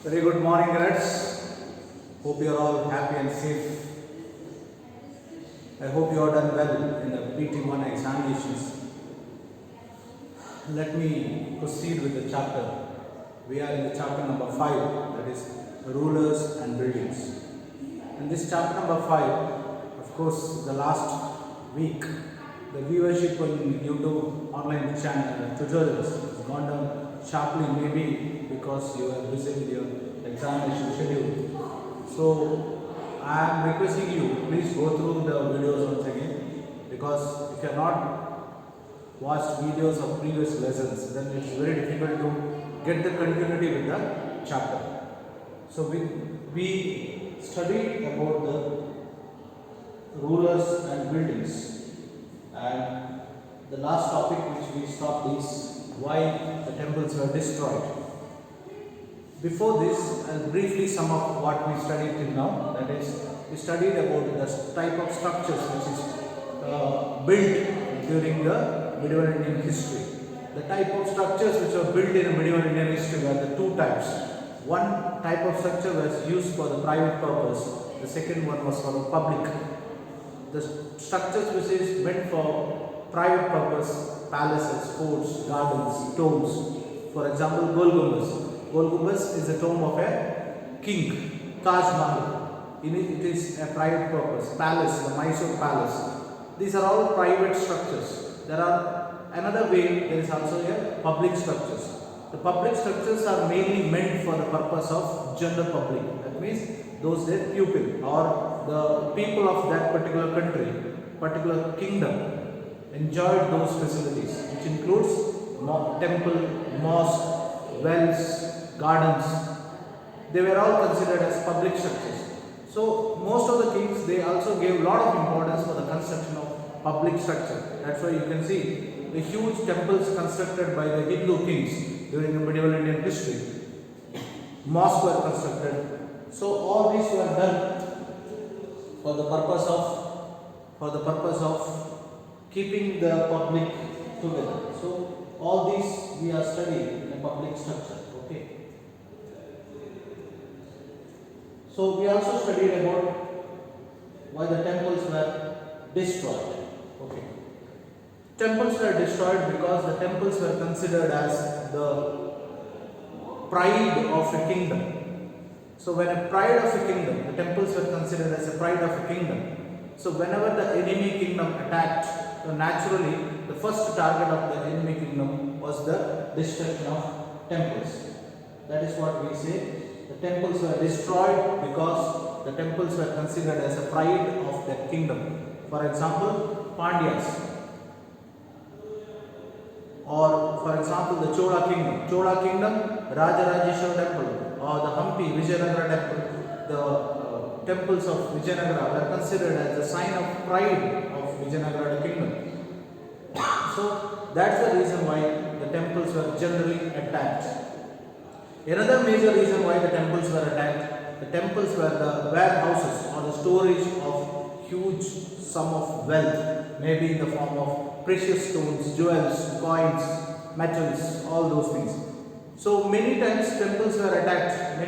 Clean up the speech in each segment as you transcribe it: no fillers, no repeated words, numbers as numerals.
Very good morning, grads. Hope you are all happy and safe. I hope you are done well in the PT1 examinations. Let me proceed with the chapter. We are in the chapter number 5, that is rulers and buildings. In this chapter number 5, of course, the last week, the viewership on YouTube online channel tutorials has gone down sharply, maybe because you are busy with your examination schedule. So I am requesting you, please go through the videos once again, because if you have not watched videos of previous lessons, then it is very difficult to get the continuity with the chapter. So we studied about the rulers and buildings, and the last topic which we stopped is why the temples were destroyed. Before this, I'll briefly sum up what we studied till now. That is, we studied about the type of structures which is built during the medieval Indian history. The type of structures which were built in medieval Indian history were the two types. One type of structure was used for the private purpose. The second one was for the public. The structures which is meant for private purpose, palaces, forts, gardens, tombs. For example, Gol Gumbaz. Gol Gumbaz is a tomb of a king, Taj Mahal. It is a private purpose. Palace, the Mysore Palace. These are all private structures. There are another way, there is also a public structures. The public structures are mainly meant for the purpose of general public. That means those their pupil or the people of that particular country, particular kingdom enjoyed those facilities, which includes temple, mosque, wells, gardens. They were all considered as public structures. So most of the kings, they also gave a lot of importance for the construction of public structure. That's why you can see the huge temples constructed by the Hindu kings during the medieval Indian history. Mosques were constructed. So all these were done for the purpose of keeping the public together. So all these we are studying in a public structure. Okay. So we also studied about why the temples were destroyed. Okay. Temples were destroyed because the temples were considered as the pride of a kingdom. So when a pride of a kingdom, the temples were considered as a pride of a kingdom. So whenever the enemy kingdom attacked, so naturally the first target of the enemy kingdom was the destruction of temples. That is what we say. The temples were destroyed because the temples were considered as a pride of that kingdom. For example, Pandyas. Or for example, the Chola kingdom. Chola kingdom, Rajarajeshwara temple or the Hampi Vijayanagara temple, the temples of Vijayanagara were considered as a sign of pride of Vijayanagara kingdom. So that's the reason why the temples were generally attacked. Another major reason why the temples were attacked, the temples were the warehouses or the storage of huge sum of wealth, maybe in the form of precious stones, jewels, coins, metals, all those things. So many times temples were attacked,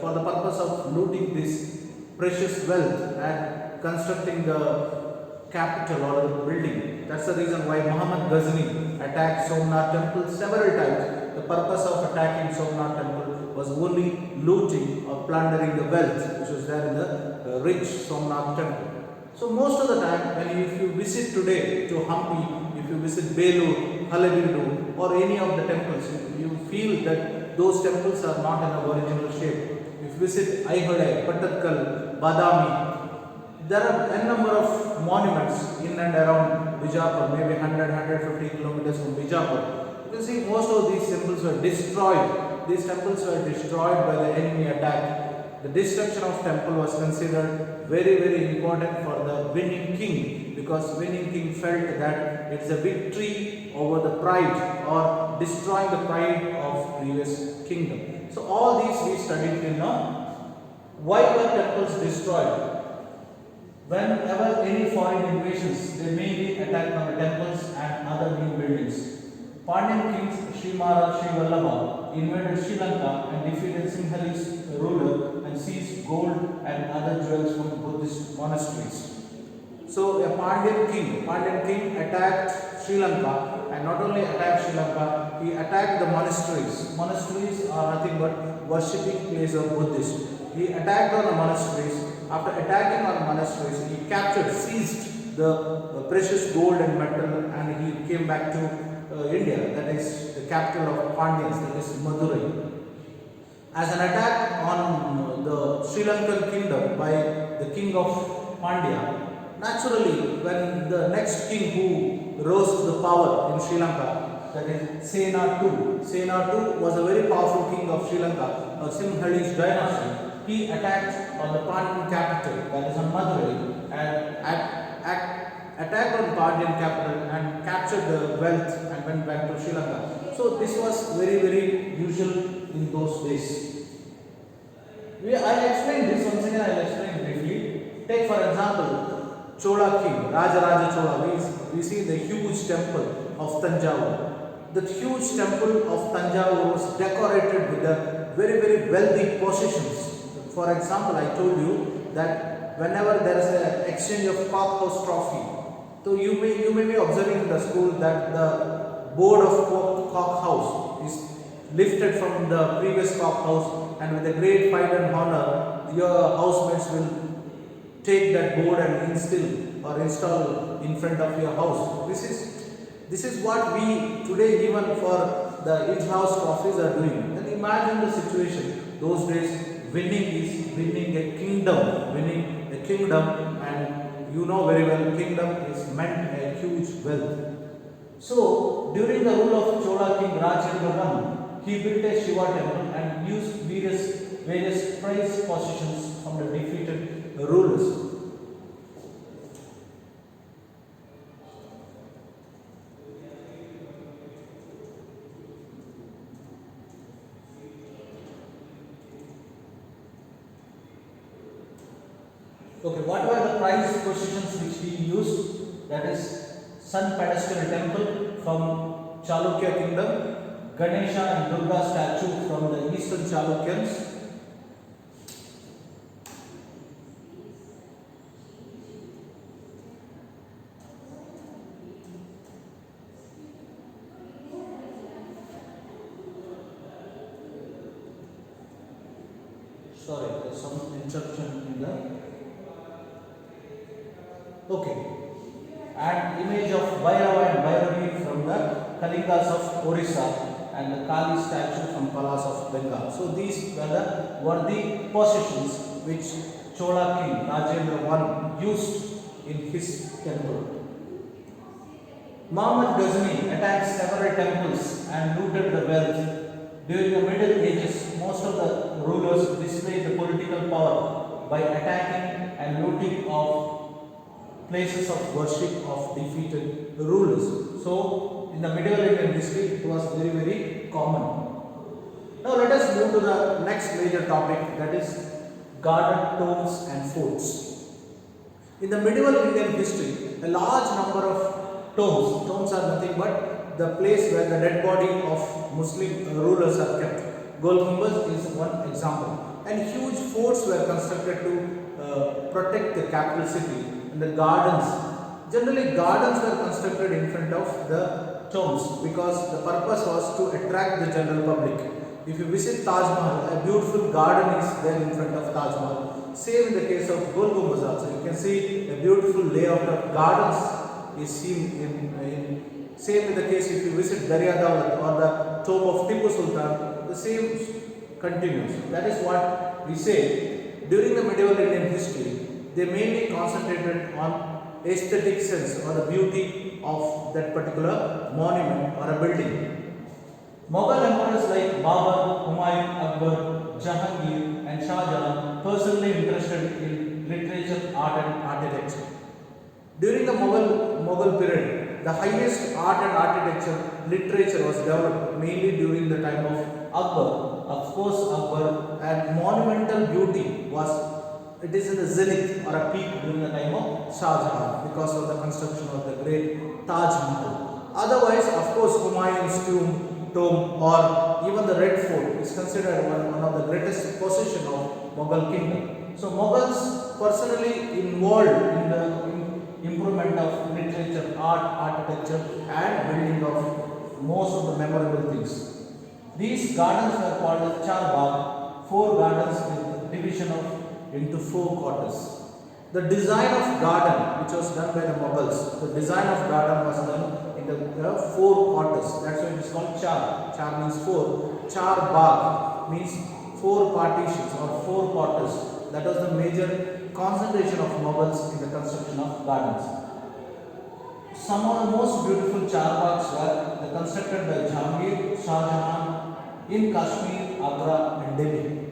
for the purpose of looting this precious wealth and constructing the capital or the building. That's the reason why Muhammad Ghazni attacked Somnath temple several times. The purpose of attacking Somnath temple was only looting or plundering the wealth which was there in the rich Somnath temple. So most of the time, if you visit today to Hampi, if you visit Belur, Halebeedu or any of the temples, you feel that those temples are not in the original shape. If you visit Aihole, Pattatkal, Badami, there are a number of monuments in and around Bijapur, maybe 100-150 kilometers from Bijapur. You can see most of these temples were destroyed. These temples were destroyed by the enemy attack. The destruction of temple was considered very important for the winning king, because winning king felt that it's a victory over the pride or destroying the pride of previous kingdom. So all these we studied till now. Why were temples destroyed? Whenever any foreign invasions, they mainly attacked on the temples and other new buildings. Pandyan kings Sri Mara, Sri Vallabha invaded Sri Lanka and defeated Sinhalese ruler and seized gold and other jewels from Buddhist monasteries. So a Pandyan king attacked Sri Lanka, and not only attacked Sri Lanka, he attacked the monasteries. Monasteries are nothing but worshipping place of Buddhists. He attacked on the monasteries. After attacking on the monasteries, he captured, seized the precious gold and metal, and he came back to India, that is the capital of Pandyans, that is Madurai. As an attack on the Sri Lankan kingdom by the king of Pandya, naturally, when the next king who rose to the power in Sri Lanka, that is Sena II was a very powerful king of Sri Lanka, a Sinhalese dynasty. He attacked on the Pandyan capital, that is on Madurai, and attacked on Pandyan capital and captured the wealth and went back to Sri Lanka. So this was very, very usual in those days. I'll explain this once again. I'll explain briefly. Take for example Chola king, Rajaraja Chola. We see the huge temple of Tanjavur. The huge temple of Tanjavur was decorated with the very, very wealthy possessions. For example, I told you that whenever there is an exchange of cock house trophy, so you may be observing in the school that the board of cock house is lifted from the previous cock house, and with a great pride and honor, your housemates will take that board and install in front of your house. This is what we today, even for the in-house trophies, are doing. And imagine the situation. Those days, winning a kingdom, and you know very well, kingdom is meant a huge wealth. So during the rule of Chola king Rajendra I, he built a Shiva temple and used various prized possessions from the defeated rulers. Okay, what were the prized possessions which he used? That is Sun pedestal temple from Chalukya kingdom, Ganesha and Durga statue from the eastern Chalukyans, sorry, there's some interruption in the and image of Bhairava and Bhairavi from the Kalingas of Orissa, and the Kali statue from Palas of Bengal. So these were the worthy possessions which Chola king Rajendra I used in his temple. Muhammad Ghazni attacked several temples and looted the wealth. During the Middle Ages, most of the rulers displayed the political power by attacking and looting of places of worship of defeated rulers. So, in the medieval Indian history, it was very, very common. Now, let us move to the next major topic, that is guarded tombs and forts. In the medieval Indian history, a large number of tombs are nothing but the place where the dead body of Muslim rulers are kept. Golgumbaz is one example. And huge forts were constructed to protect the capital city. And the generally gardens were constructed in front of the tombs because the purpose was to attract the general public. If you visit Taj Mahal, a beautiful garden is there in front of Taj Mahal. Same in the case of Golgumbaz also. You can see a beautiful layout of gardens is seen same in the case if you visit Darya Dawlat or the tomb of Tipu Sultan, the same continues. That is what we say. During the medieval Indian history, they mainly concentrated on aesthetic sense or the beauty of that particular monument or a building. Mughal emperors like Babur, Humayun, Akbar, Jahangir and Shah Jahan personally interested in literature, art and architecture. During the Mughal period, the highest art and architecture literature was developed mainly during the time of Akbar. Of course, Akbar, and monumental beauty it is in the zenith or a peak during the time of Shah Jahan because of the construction of the great Taj Mahal. Otherwise, of course, Humayun's tomb tomb or even the Red Fort is considered one of the greatest possession of Mughal kingdom. So Mughals personally involved in the improvement of literature, art, architecture and building of most of the memorable things. These gardens were called as Char Bagh, 4 gardens with division of into 4 quarters. The design of garden which was done by the Mughals, the design of garden was done in the 4 quarters. That's why it is called Char. Char means 4. Char Bagh means 4 partitions or 4 quarters. That was the major concentration of Mughals in the construction of gardens. Some of the most beautiful Char Baghs were constructed by Jahangir, Shah Jahan in Kashmir, Agra and Delhi.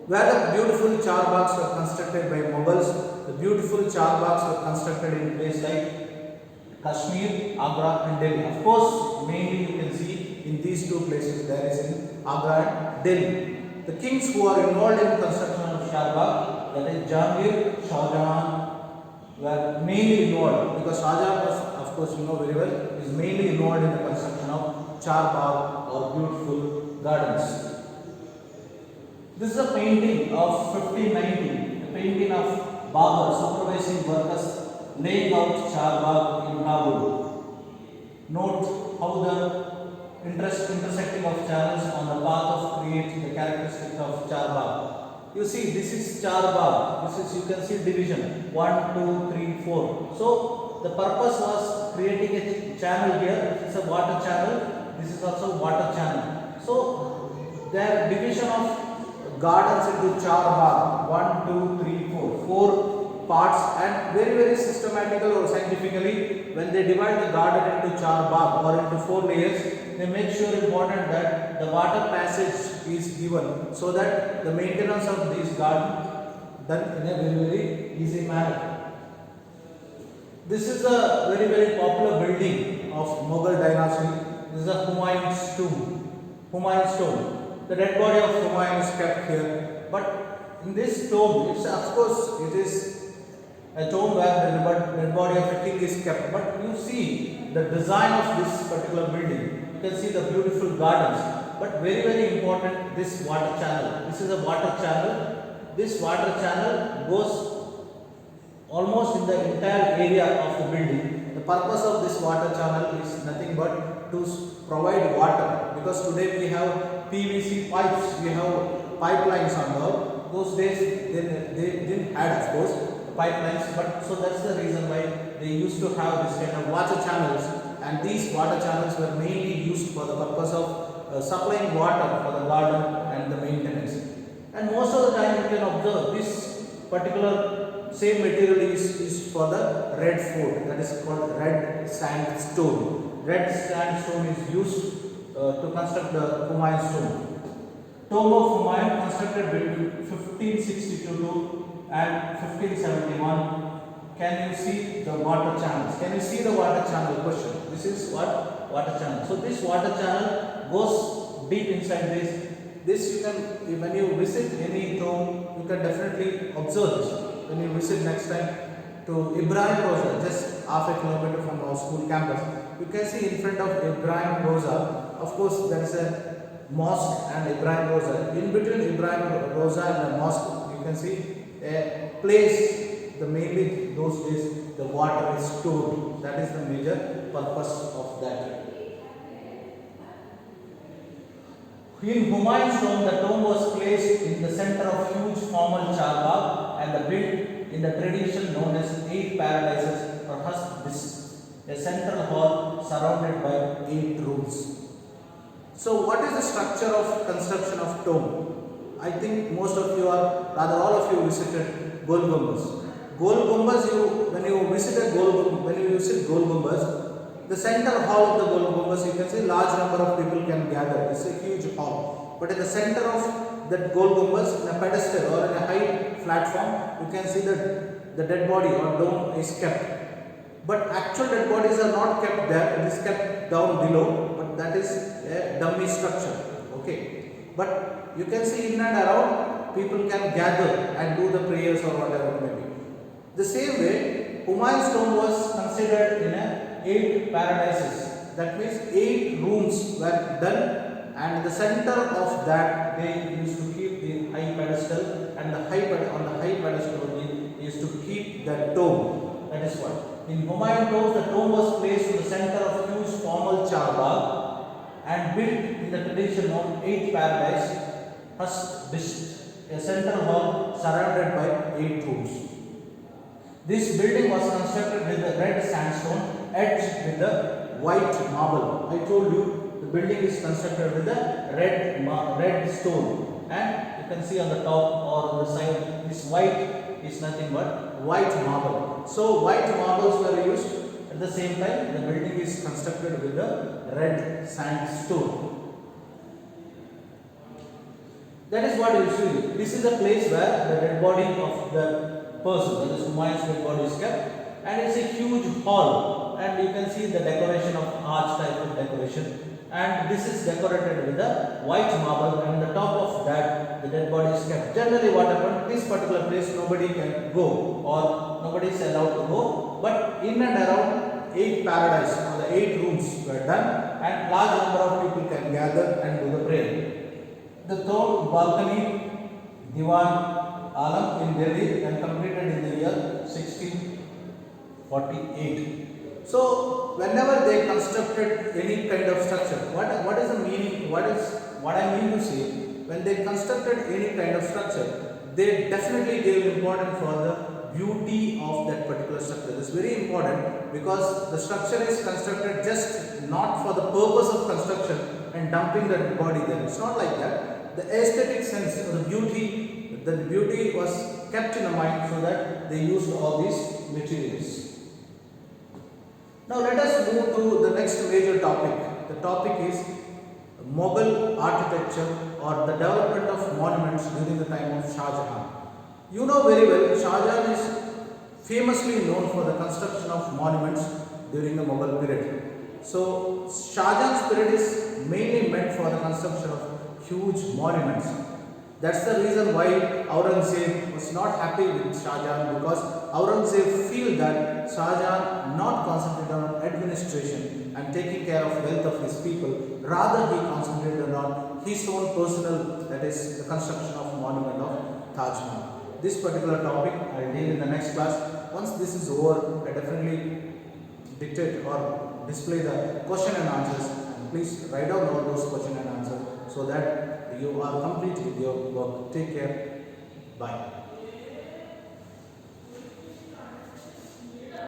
Where the beautiful Char Baghs were constructed by Mughals, the beautiful Char Baghs were constructed in places like Kashmir, Agra and Delhi. Of course, mainly you can see in these 2 places there is in Agra and Delhi. The kings who are involved in construction of Char Bagh, that is Jahangir, Shah Jahan, were mainly involved because Shah Jahan was, of course you know very well, is mainly involved in the construction of Char Bagh or beautiful gardens. This is a painting of 1590, a painting of Babar supervising workers laying out Char Bagh in Kabul. Note how the intersecting of channels on the path of create the characteristics of Char Bagh. You see, this is Char Bagh. This is, you can see division 1, 2, 3, 4. So the purpose was creating a channel here. This is a water channel. This is also water channel. So their division of gardens into Char Bagh 1, 2, 3, 4. 4 parts and very systematical or scientifically when they divide the garden into Char Bagh or into 4 layers. They make sure important that the water passage is given so that the maintenance of these gardens done in a very easy manner. This is a very popular building of Mughal dynasty. This is a Humayun's tomb. Humayun's tomb. The dead body of Humayun is kept here. But in this tomb, it's of course it is a tomb where the dead body of a king is kept. But you see the design of this particular building. You can see the beautiful gardens, but very important, this water channel. This is a water channel. This water channel goes almost in the entire area of the building. The purpose of this water channel is nothing but to provide water, because today we have PVC pipes, we have pipelines on all. Those days they didn't have, of course, pipelines, but so that's the reason why they used to have this kind of water channels. And these water channels were mainly used for the purpose of supplying water for the garden and the maintenance. And most of the time you can observe this particular same material is used for the red fort, that is called red sandstone. Red sandstone is used to construct the Humayun's tomb. Tomb of Humayun constructed between 1562 and 1571. Can you see the water channels? Can you see the water channel? Question. This is what water channel. So this water channel goes deep inside this. This you can, when you visit any tomb, you can definitely observe this. When you visit next time to Ibrahim Roza, just half a kilometer from our school campus, you can see in front of Ibrahim Roza, of course there is a mosque and Ibrahim Roza. In between Ibrahim Roza and the mosque, you can see a place. The mainly those days the water is stored. That is the major purpose of that. In Humayun's tomb, the tomb was placed in the center of huge formal Char Bagh and built in the tradition known as 8 paradises for husk business. A central hall surrounded by 8 rooms. So what is the structure of construction of tomb? I think most of you are, rather all of you visited Gol Gumbaz. Gol Gumbaz, when you visit Gol Gumbaz, the central hall of the Gol Gumbaz, you can see large number of people can gather. It's a huge hall. But in the center of that Gol Gumbaz, in a pedestal or in a high platform, you can see that the dead body or dome is kept. But actual dead bodies are not kept there. It is kept down below. But that is a dummy structure. Okay. But you can see in and around, people can gather and do the prayers or whatever it may be. The same way, Humayun's tomb was considered in 8 paradises. That means 8 rooms were done, and in the center of that they used to keep the high pedestal, and on the high pedestal they used to keep the tomb. That is what. In Humayun tombs, the tomb was placed in the center of huge formal charbagh and built in the tradition of 8 paradise, a central hall surrounded by 8 rooms. This building was constructed with the red sandstone edged with the white marble. I told you the building is constructed with the red stone, and you can see on the top or on the side this white is nothing but white marble. So white marbles were used. At the same time, the building is constructed with the red sandstone. That is what you see. This is a place where the dead body of the person, that is Humayun's dead body, is kept, and it's a huge hall, and you can see the decoration of arch type of decoration, and this is decorated with the white marble, and on the top of that the dead body is kept. Generally what happened, this particular place nobody can go or nobody is allowed to go, but in and around 8 paradise or the 8 rooms were done, and large number of people can gather and do the prayer. The third balcony Diwan Alam in Delhi and completed in the year 1648. So whenever they constructed any kind of structure, what is the meaning? What I mean to say, when they constructed any kind of structure, they definitely gave importance for the beauty of that particular structure. This is very important because the structure is constructed just not for the purpose of construction and dumping the body there. It's not like that. The aesthetic sense or the beauty was kept in the mind, so that they used all these materials. Now let us move to the next major topic. The topic is Mughal architecture or the development of monuments during the time of Shah Jahan. You know very well, Shah Jahan is famously known for the construction of monuments during the Mughal period. So Shah Jahan's period is mainly meant for the construction of huge monuments. That's the reason why Aurangzeb was not happy with Shah Jahan, because Aurangzeb feel that Shah Jahan not concentrated on administration and taking care of wealth of his people, rather he concentrated on his own personal, that is the construction of monument of Taj Mahal. This particular topic I will deal in the next class. Once this is over, I definitely dictate or display the question and answers. Please write down all those question and answers so that you are complete with your work. Take care. Bye.